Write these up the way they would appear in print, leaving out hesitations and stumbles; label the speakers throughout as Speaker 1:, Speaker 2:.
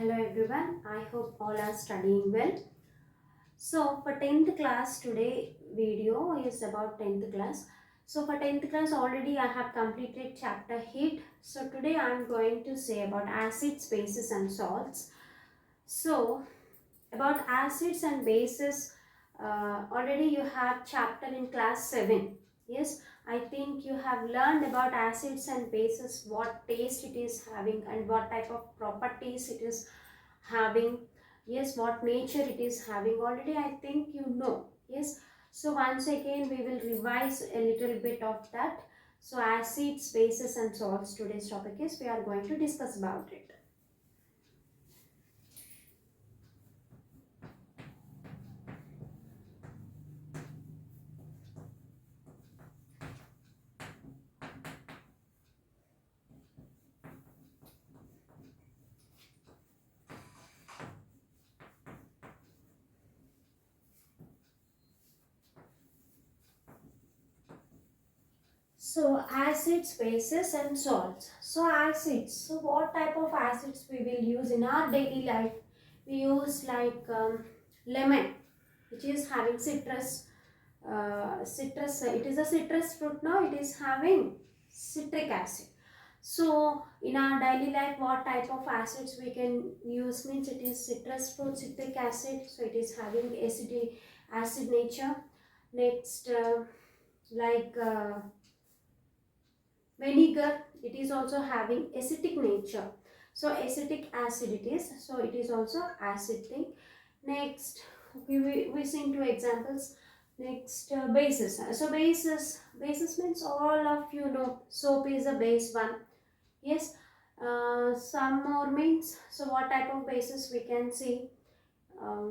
Speaker 1: Hello everyone, I hope all are studying well. So for 10th class today video is about 10th class. So for 10th class already I have completed chapter heat. So today I am going to say about acids, bases and salts. So about acids and bases, already you have chapter in class 7. Yes, I think you have learned about acids and bases, what taste it is having and what type of properties it is having. Yes, what nature it is having already, I think you know. Yes, so once again we will revise a little bit of that. So acids, bases and salts, today's topic is we are going to discuss about it. So acids, bases and salts. So acids. So what type of acids we will use in our daily life? We use like lemon, which is having citrus. It is a citrus fruit now. It is having citric acid. So in our daily life, what type of acids we can use means it is citrus fruit, citric acid. So it is having acid nature. Next, like vinegar, it is also having acidic nature. So acetic acid it is, so it is also acid thing. Next, we see two examples. Next, bases. So bases means all of you know soap is a base one. Yes, some more means, so what type of bases we can see.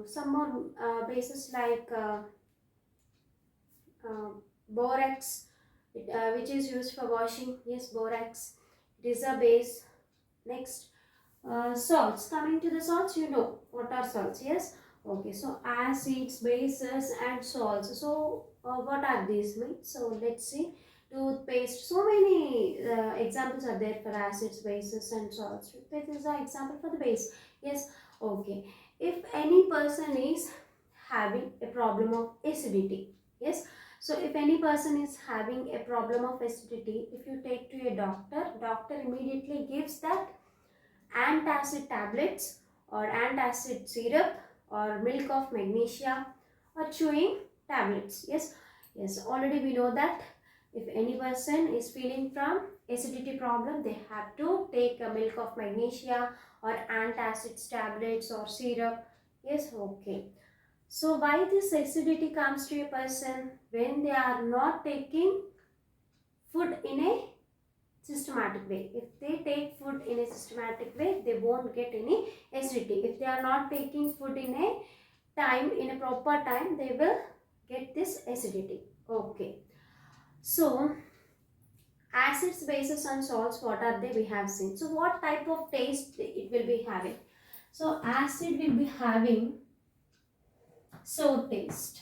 Speaker 1: Some more bases like uh, borax, which is used for washing. Yes, borax, it is a base. Next, salts. Coming to the salts, you know what are salts. Yes, okay. So acids, bases and salts. So what are these means? So let's see. Toothpaste. So many examples are there for acids, bases and salts. Toothpaste is an example for the base. Yes, okay. If any person is having a problem of acidity, yes, so if any person is having a problem of acidity, if you take to a doctor, doctor immediately gives that antacid tablets or antacid syrup or milk of magnesia or chewing tablets. Yes, yes, already we know that if any person is feeling from acidity problem, they have to take a milk of magnesia or antacid tablets or syrup. Yes, okay. So why this acidity comes to a person? When they are not taking food in a systematic way. If they take food in a systematic way, they won't get any acidity. If they are not taking food in a time, in a proper time, they will get this acidity. Okay. So acids, bases and salts, what are they? We have seen. So what type of taste it will be having? So acid will be having sour taste.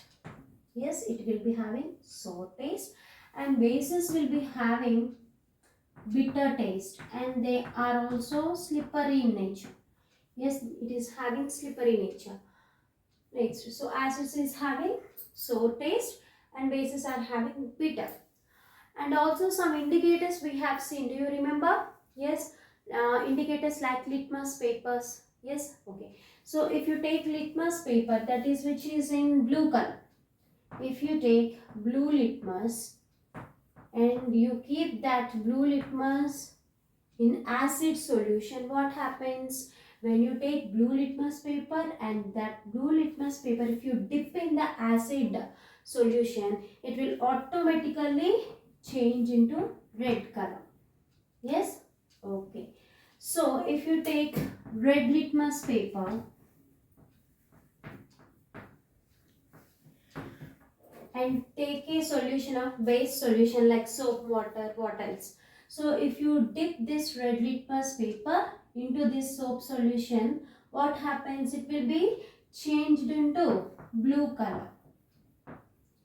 Speaker 1: Yes, it will be having sour taste, and bases will be having bitter taste, and they are also slippery in nature. Yes, it is having slippery nature. Next, so acids is having sour taste and bases are having bitter. And also some indicators we have seen. Do you remember? Yes, indicators like litmus papers. Yes, okay. So if you take litmus paper, that is which is in blue color. If you take blue litmus and you keep that blue litmus in acid solution, what happens when you take blue litmus paper and that blue litmus paper, if you dip in the acid solution, it will automatically change into red color. Yes, okay. So if you take red litmus paper and take a solution of base solution like soap water, what else? So if you dip this red litmus paper into this soap solution, what happens? It will be changed into blue color.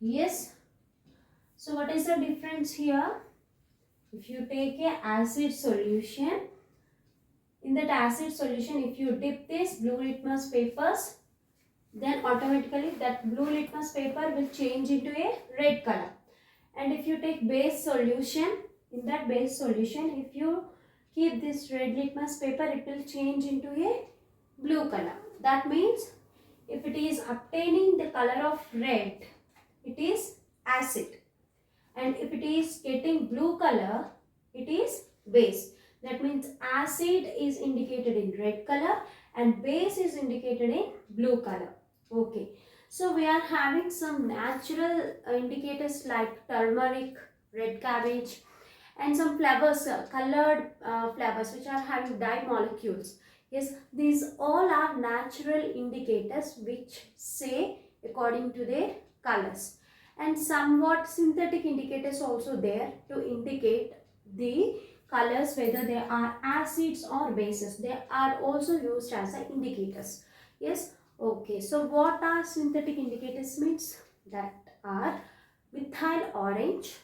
Speaker 1: Yes. So what is the difference here? If you take a acid solution, in that acid solution, if you dip this blue litmus papers, then automatically that blue litmus paper will change into a red color. And if you take base solution, in that base solution, if you keep this red litmus paper, it will change into a blue color. That means if it is obtaining the color of red, it is acid. And if it is getting blue color, it is base. That means acid is indicated in red color and base is indicated in blue color. Okay. So we are having some natural indicators like turmeric, red cabbage, and some flavors, colored flavors which are having dye molecules. Yes, these all are natural indicators which say according to their colors. And somewhat synthetic indicators also there to indicate the colors whether they are acids or bases. They are also used as indicators. Yes. Okay, so what are synthetic indicators means? That are methyl orange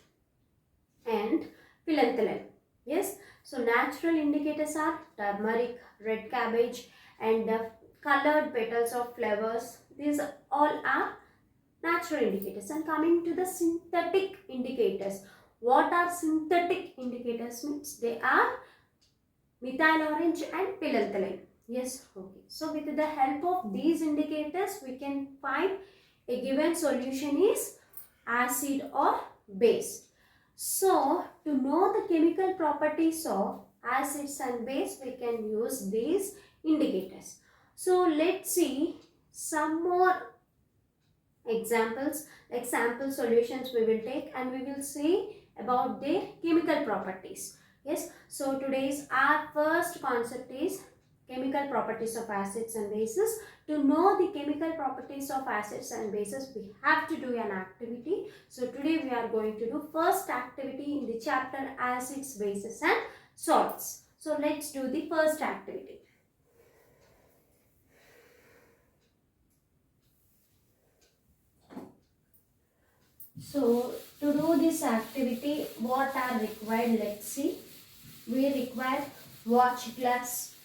Speaker 1: and phyllanthrin. Yes, so natural indicators are turmeric, red cabbage, and colored petals of flowers. These all are natural indicators. And coming to the synthetic indicators, what are synthetic indicators means? They are methyl orange and phyllanthrin. Yes, okay. So with the help of these indicators, we can find a given solution is acid or base. So to know the chemical properties of acids and base, we can use these indicators. So let's see some more examples, like sample solutions we will take, and we will see about their chemical properties. Yes, so today's our first concept is chemical properties of acids and bases. To know the chemical properties of acids and bases, we have to do an activity. So today we are going to do first activity in the chapter acids, bases and salts. So let's do the first activity. So to do this activity, what are required? Let's see. We require watch glass.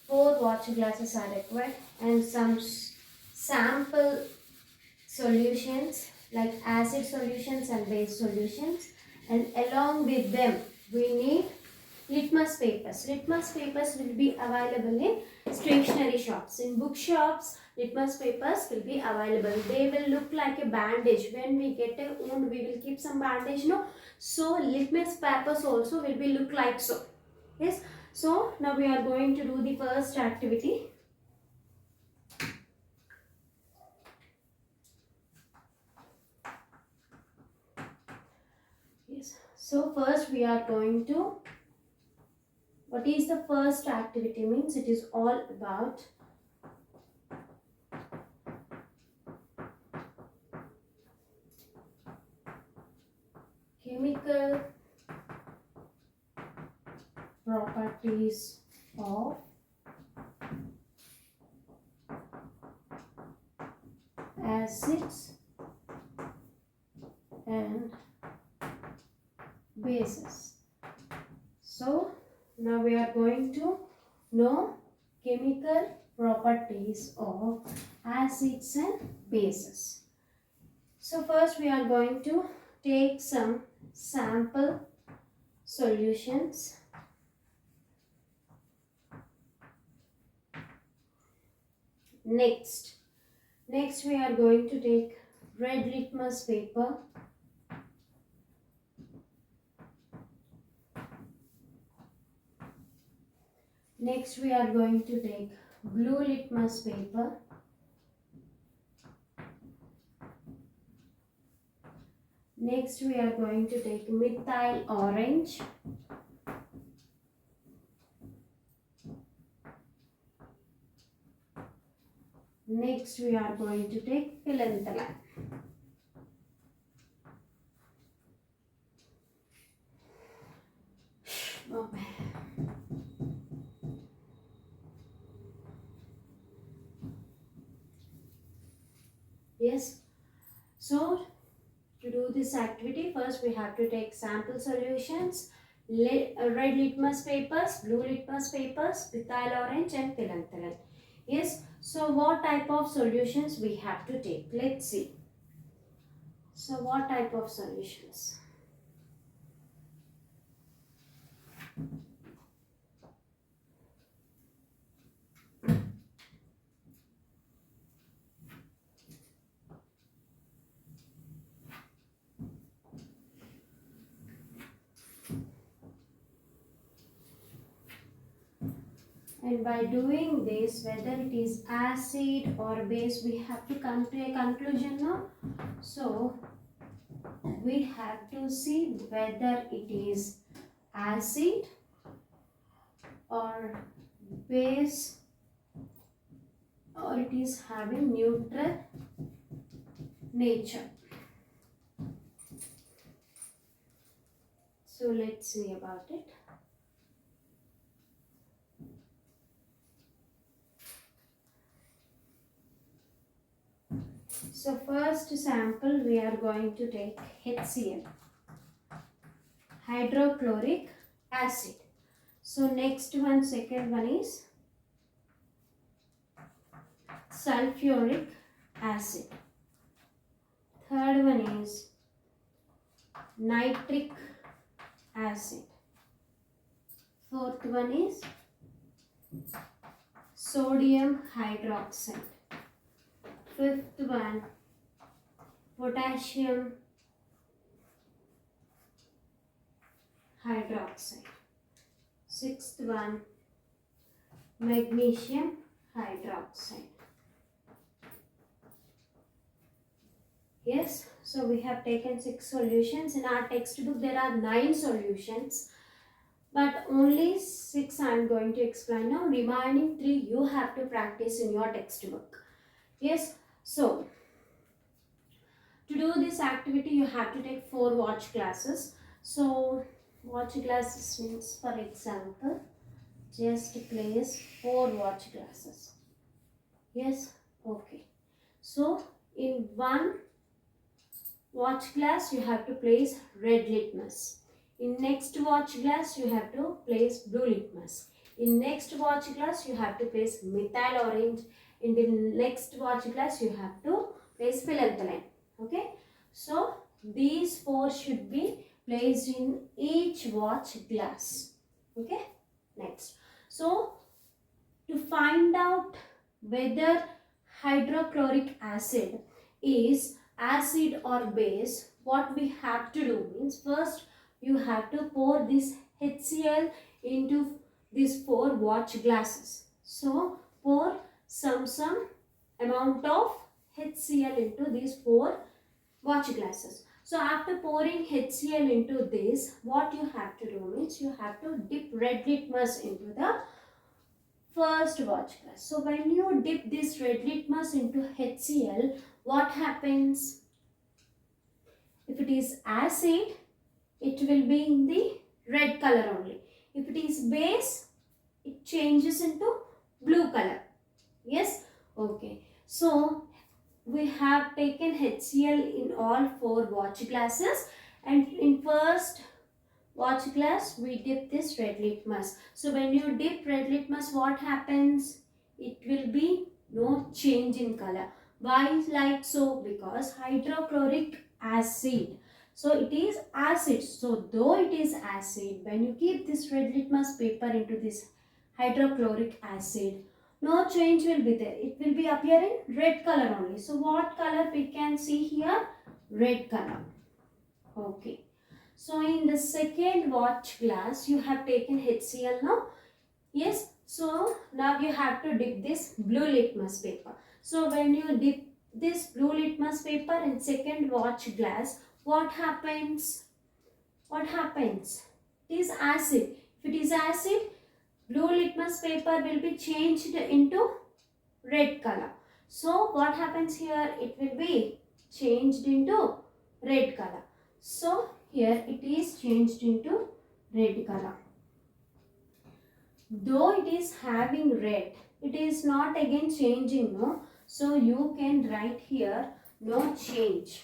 Speaker 1: 4 watch glasses are required, and some sample solutions like acid solutions and base solutions, and along with them we need litmus papers. Litmus papers will be available in stationery shops. In bookshops, litmus papers will be available. They will look like a bandage. When we get a wound, we will keep some bandage, no? So litmus papers also will be look like so. Yes. So now we are going to do the first activity. Yes. So first we are going to, what is the first activity means? It is all about chemical properties of acids and bases. So now we are going to know chemical properties of acids and bases. So first we are going to take some sample solutions. Next we are going to take red litmus paper. Next we are going to take blue litmus paper. Next we are going to take methyl orange. Next we are going to take phyllanthrin. Oh, yes. So to do this activity, first we have to take sample solutions. red litmus papers, blue litmus papers, methyl orange and phenolphthalein. Yes, so what type of solutions we have to take? Let's see. So what type of solutions? And by doing this, whether it is acid or base, we have to come to a conclusion now. So we have to see whether it is acid or base, or it is having neutral nature. So let's see about it. So first sample we are going to take HCl, hydrochloric acid. So next one, second one is sulfuric acid. Third one is nitric acid. Fourth one is sodium hydroxide. Fifth one, potassium hydroxide. Sixth one, magnesium hydroxide. Yes, so we have taken 6 solutions. In our textbook there are 9 solutions, but only 6 I am going to explain now. Remaining 3 you have to practice in your textbook. Yes, so to do this activity you have to take 4 watch classes. So watch classes means, for example, just place 4 watch classes. Yes, okay. So in one watch glass you have to place red litmus. In next watch glass you have to place blue litmus. In next watch glass you have to place methyl orange. In the next watch glass you have to place phenolphthalein. Okay, so these 4 should be placed in each watch glass. Okay, next, so to find out whether hydrochloric acid is acid or base, what we have to do means, first you have to pour this HCl into these 4 watch glasses. So pour some amount of HCl into these 4 watch glasses. So after pouring HCl into this, what you have to do means, you have to dip red litmus into the first watch glass. So when you dip this red litmus into HCl, what happens? If it is acid, it will be in the red color only. If it is base, it changes into blue color. Yes, okay. So we have taken HCl in all 4 watch glasses, and in first watch glass we dip this red litmus. So when you dip red litmus, what happens? It will be no change in color. Why is like so? Because hydrochloric acid. So it is acid. So though it is acid, when you keep this red litmus paper into this hydrochloric acid, no change will be there. It will be appearing red color only. So what color we can see here? Red color. Okay. So in the second watch glass, you have taken HCl now. Yes. So now you have to dip this blue litmus paper. So when you dip this blue litmus paper in second watch glass, what happens? What happens? It is acid. If it is acid, blue litmus paper will be changed into red color. So what happens here? It will be changed into red color. So here it is changed into red color. Though it is having red, it is not again changing, no. So you can write here no change.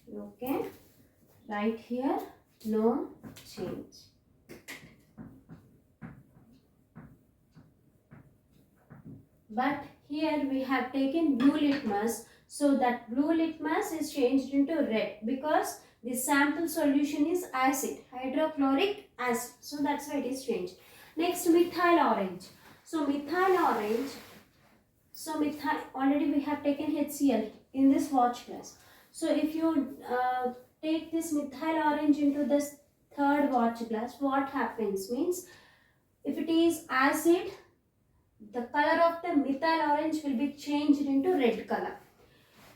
Speaker 1: You can Write here no change. But here we have taken blue litmus, so that blue litmus is changed into red because the sample solution is acid, hydrochloric acid. So that's why it is changed. Next, methyl orange. So methyl orange, already we have taken HCl in this watch glass. So if you take this methyl orange into this third watch glass, what happens means, if it is acid, the color of the methyl orange will be changed into red color.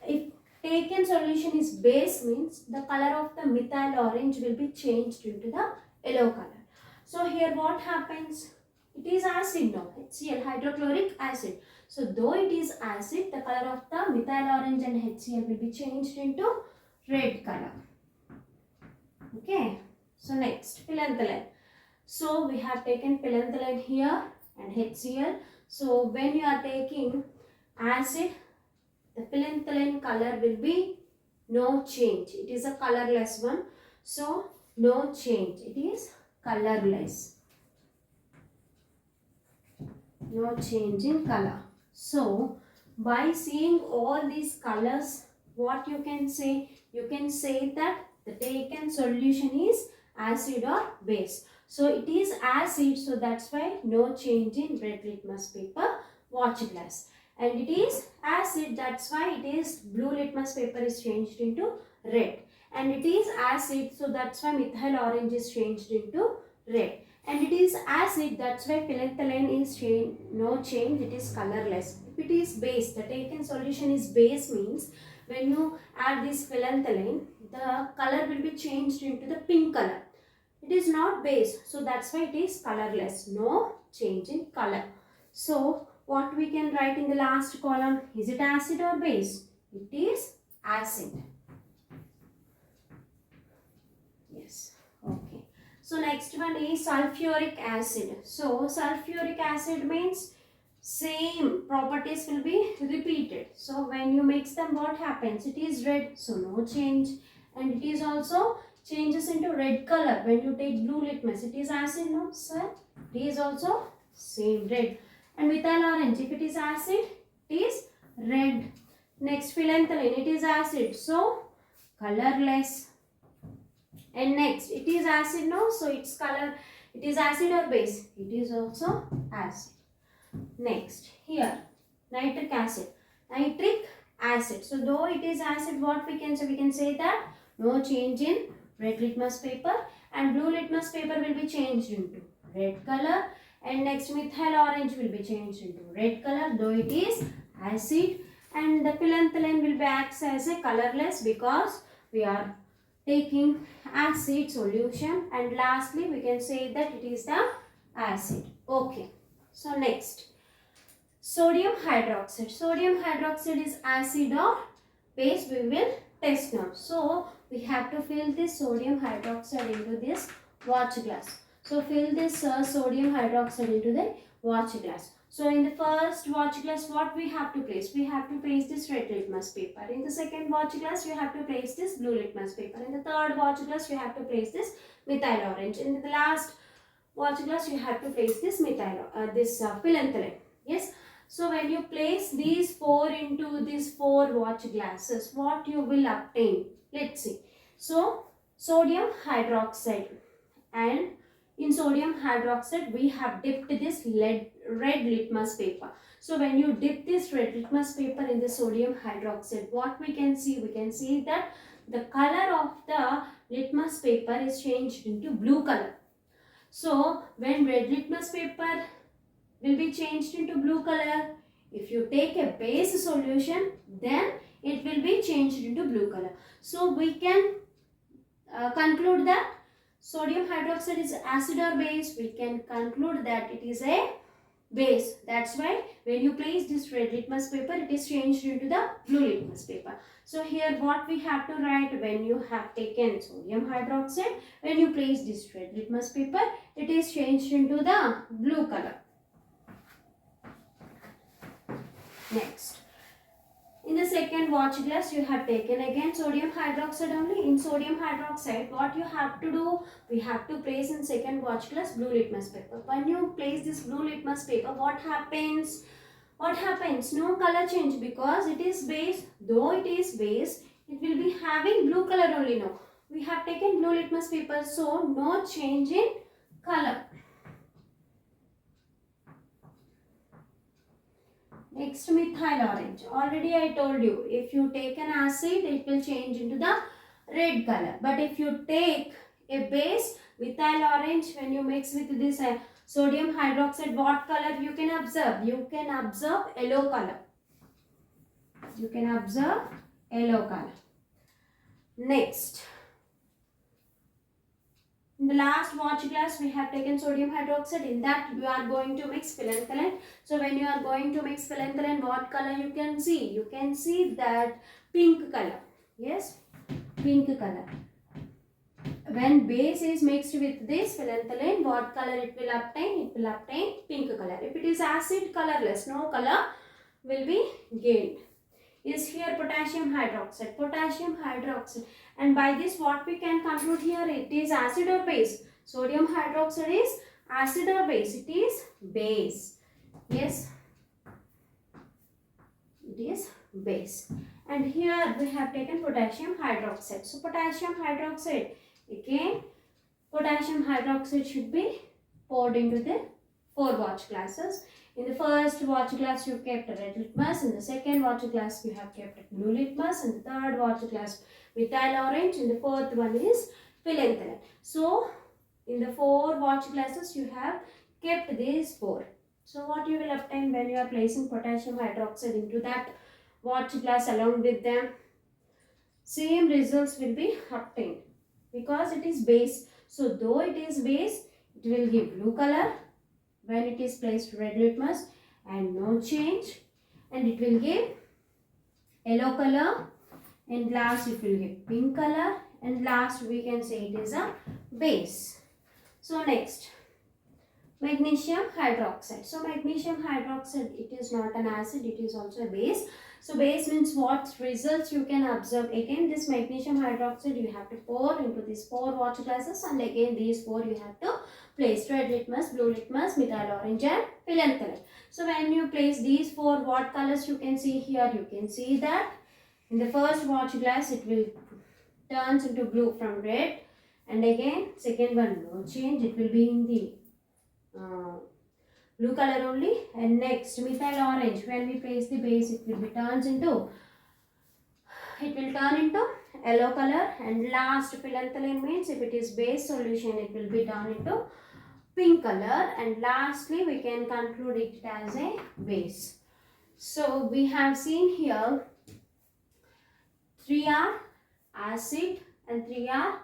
Speaker 1: If taken solution is base, means the color of the methyl orange will be changed into the yellow color. So here what happens? It is acid now, HCl, hydrochloric acid. So though it is acid, the color of the methyl orange and HCl will be changed into red color. Okay. So next, phenolphthalein. So we have taken phenolphthalein here and HCl. So when you are taking acid, the phenolphthalein color will be no change. It is a colorless one. So no change. It is colorless. No change in color. So by seeing all these colors, what you can say? You can say that the taken solution is acid or base. So it is acid, so that's why no change in red litmus paper watch glass. And it is acid, that's why it is blue litmus paper is changed into red. And it is acid, so that's why methyl orange is changed into red. And it is acid, that's why phenolphthalein is no change, it is colorless. If it is base, the taken solution is base, means when you add this phenolphthalein, the color will be changed into the pink color. It is not base, so that's why it is colorless. No change in color. So what we can write in the last column? Is it acid or base? It is acid. Yes. Okay. So next one is sulfuric acid. So sulfuric acid means same properties will be repeated. So when you mix them, what happens? It is red, so no change. And it is also changes into red color when you take blue litmus. It is acid, no sir? It is also same red. And methyl orange, if it is acid, it is red. Next, phenolphthalein, it is acid, so colorless. And next, it is acid, no? So its color, it is acid or base? It is also acid. Next, here, nitric acid. Nitric acid. So though it is acid, what we can say? We can say that no change in red litmus paper, and blue litmus paper will be changed into red color, and next methyl orange will be changed into red color though it is acid, and the phenolphthalein will be acts as a colorless because we are taking acid solution, and lastly we can say that it is the acid. Okay, so next, sodium hydroxide. Sodium hydroxide is acid or base, we will test now. So we have to fill this sodium hydroxide into this watch glass. So fill this sodium hydroxide into the watch glass. So in the first watch glass, what we have to place? We have to place this red litmus paper. In the second watch glass, you have to place this blue litmus paper. In the third watch glass, you have to place this methyl orange. In the last watch glass, you have to place this phenolphthalein. Yes. So when you place these four into these four watch glasses, what you will obtain? Let's see. So sodium hydroxide, and in sodium hydroxide we have dipped this red litmus paper. So when you dip this red litmus paper in the sodium hydroxide, what we can see? We can see that the color of the litmus paper is changed into blue color. So when red litmus paper will be changed into blue color, if you take a base solution, then it will be changed into blue color. So we can conclude that sodium hydroxide is acid or base. We can conclude that it is a base. That's why when you place this red litmus paper, it is changed into the blue litmus paper. So here what we have to write: when you have taken sodium hydroxide, when you place this red litmus paper, it is changed into the blue color. Next, In the second watch glass, you have taken again sodium hydroxide only. In sodium hydroxide, what you have to do, we have to place in second watch glass blue litmus paper. When you place this blue litmus paper, what happens? What happens? No color change because it is base. Though it is base, it will be having blue color only now. We have taken blue litmus paper, so no change in color. Next, methyl orange. Already I told you, if you take an acid, it will change into the red color. But if you take a base, methyl orange, when you mix with this sodium hydroxide, what color you can observe? You can observe yellow color. You can observe yellow color. Next, in the last watch glass, we have taken sodium hydroxide. In that, you are going to mix phenolphthalein. So, when you are going to mix phenolphthalein, what color you can see? You can see that pink color. Yes, pink color. When base is mixed with this phenolphthalein, what color it will obtain? It will obtain pink color. If it is acid, colorless, no color will be gained. Is here potassium hydroxide. Potassium hydroxide. And by this, what we can conclude here, it is acid or base. Sodium hydroxide is acid or base. It is base. Yes, it is base. And here we have taken potassium hydroxide. So potassium hydroxide, again potassium hydroxide should be poured into the 4 watch glasses. In the first watch glass you kept red litmus, in the second watch glass you have kept blue litmus, in the third watch glass methyl orange, in the fourth one is phenolphthalein. So in the 4 watch glasses you have kept these 4. So what you will obtain when you are placing potassium hydroxide into that watch glass along with them? Same results will be obtained because it is base. So though it is base, it will give blue color when it is placed red litmus and no change, and it will give yellow color, and last it will give pink color, and last we can say it is a base. So next, magnesium hydroxide. So magnesium hydroxide, it is not an acid, it is also a base. So base means what results you can observe. Again this magnesium hydroxide you have to pour into these 4 watch glasses, and again these 4 you have to place red litmus, blue litmus, methyl orange and phenolphthalein. So when you place these 4, what colors you can see here? You can see that in the first watch glass it will turns into blue from red, and again second one no change, it will be in the blue color only, and next methyl orange, when we place the base it will turn into yellow color, and last phenolphthalein means if it is base solution it will be turned into pink color, and lastly we can conclude it as a base. So we have seen here 3 are acid and 3 are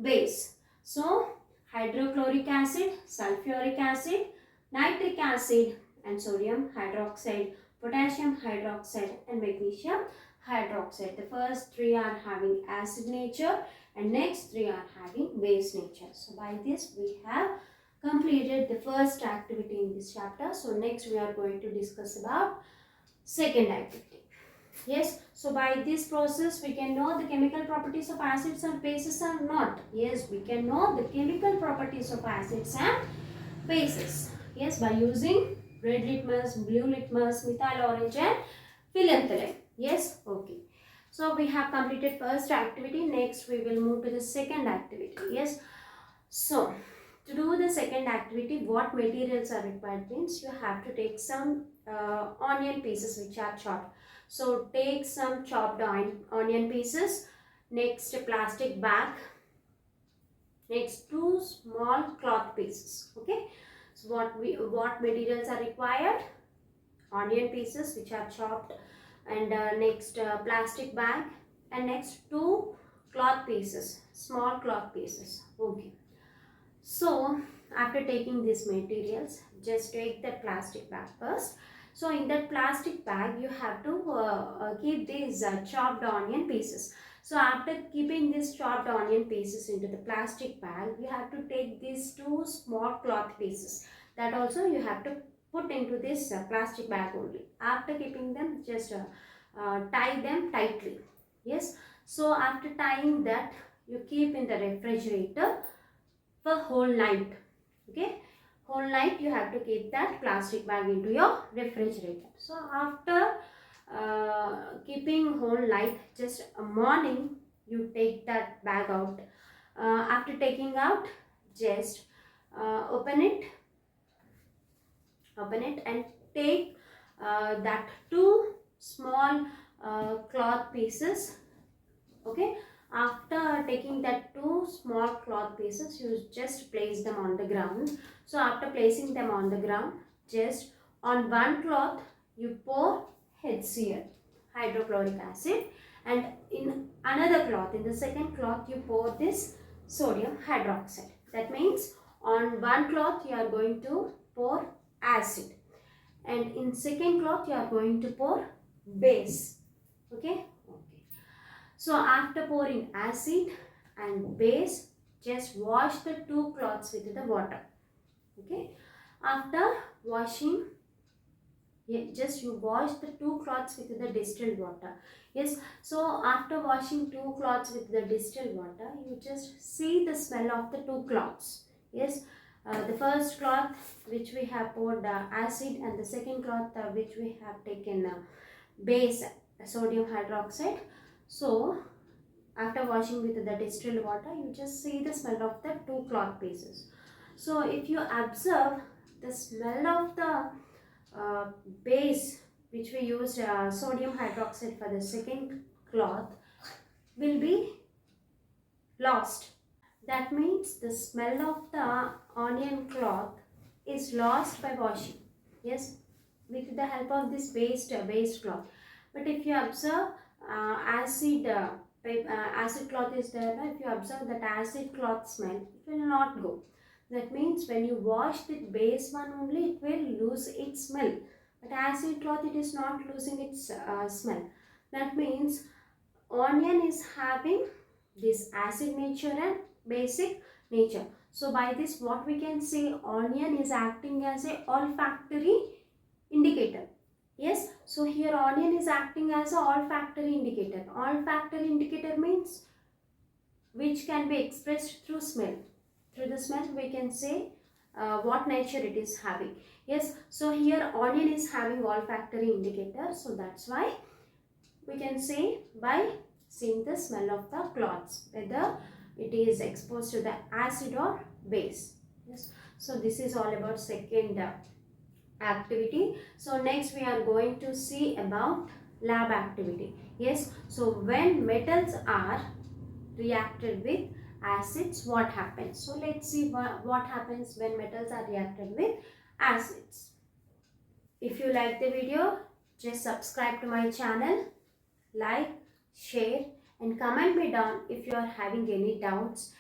Speaker 1: base. So hydrochloric acid, sulfuric acid, nitric acid and sodium hydroxide, potassium hydroxide and magnesium hydroxide. The first 3 are having acid nature and next 3 are having base nature. So by this we have completed the first activity in this chapter. So next we are going to discuss about second activity. Yes, so by this process we can know the chemical properties of acids and bases or not. Yes, we can know the chemical properties of acids and bases. Yes, by using red litmus, blue litmus, methyl orange and phenolphthalein. Yes, okay. So we have completed first activity. Next we will move to the second activity. Yes, so to do the second activity, what materials are required means you have to take some onion pieces which are chopped. So take some chopped onion pieces, next a plastic bag, next 2 small cloth pieces. Okay, so what materials are required? Onion pieces which are chopped, and next plastic bag, and next 2 cloth pieces, small cloth pieces. Okay, so after taking these materials, just take the plastic bag first. So in that plastic bag you have to keep these chopped onion pieces. So after keeping these chopped onion pieces into the plastic bag, you have to take these 2 small cloth pieces. That also you have to put into this plastic bag only. After keeping them, just tie them tightly. Yes, so after tying that, you keep in the refrigerator for whole night. Okay, whole night you have to keep that plastic bag into your refrigerator. So after keeping whole night, just a morning you take that bag out. After taking out, just open it and take that two small cloth pieces. Okay, after taking that two small cloth pieces, you just place them on the ground. So after placing them on the ground, just on one cloth you pour HCl, hydrochloric acid, and in another cloth, in the second cloth, you pour this sodium hydroxide. That means on one cloth you are going to pour acid, and in second cloth you are going to pour base. Okay. So after pouring acid and base, just wash the two cloths with the water. Okay. After washing, just you wash the two cloths with the distilled water. Yes. So after washing two cloths with the distilled water, you just see the smell of the two cloths. Yes. The first cloth which we have poured acid, and the second cloth which we have taken base, sodium hydroxide. So after washing with the distilled water, you just see the smell of the two cloth pieces. So if you observe, the smell of the base which we used sodium hydroxide for the second cloth will be lost. That means the smell of the onion cloth is lost by washing. Yes, with the help of this based cloth. But if you observe acid cloth is there, if you observe that acid cloth smell, it will not go. That means when you wash the base one only, it will lose its smell. But acid cloth, it is not losing its smell. That means onion is having this acid nature and basic nature. So by this, what we can say, onion is acting as a olfactory indicator. Yes, so here onion is acting as a olfactory indicator. Olfactory indicator means which can be expressed through smell. Through the smell we can say what nature it is having. Yes, so here onion is having olfactory indicator, so that's why we can say by seeing the smell of the cloths whether it is exposed to the acid or base. Yes, so this is all about second activity. So next we are going to see about lab activity. Yes, so when metals are reacted with acids, what happens? So let's see what happens when metals are reacted with acids. If you like the video, just subscribe to my channel, like, share, and comment me down if you are having any doubts.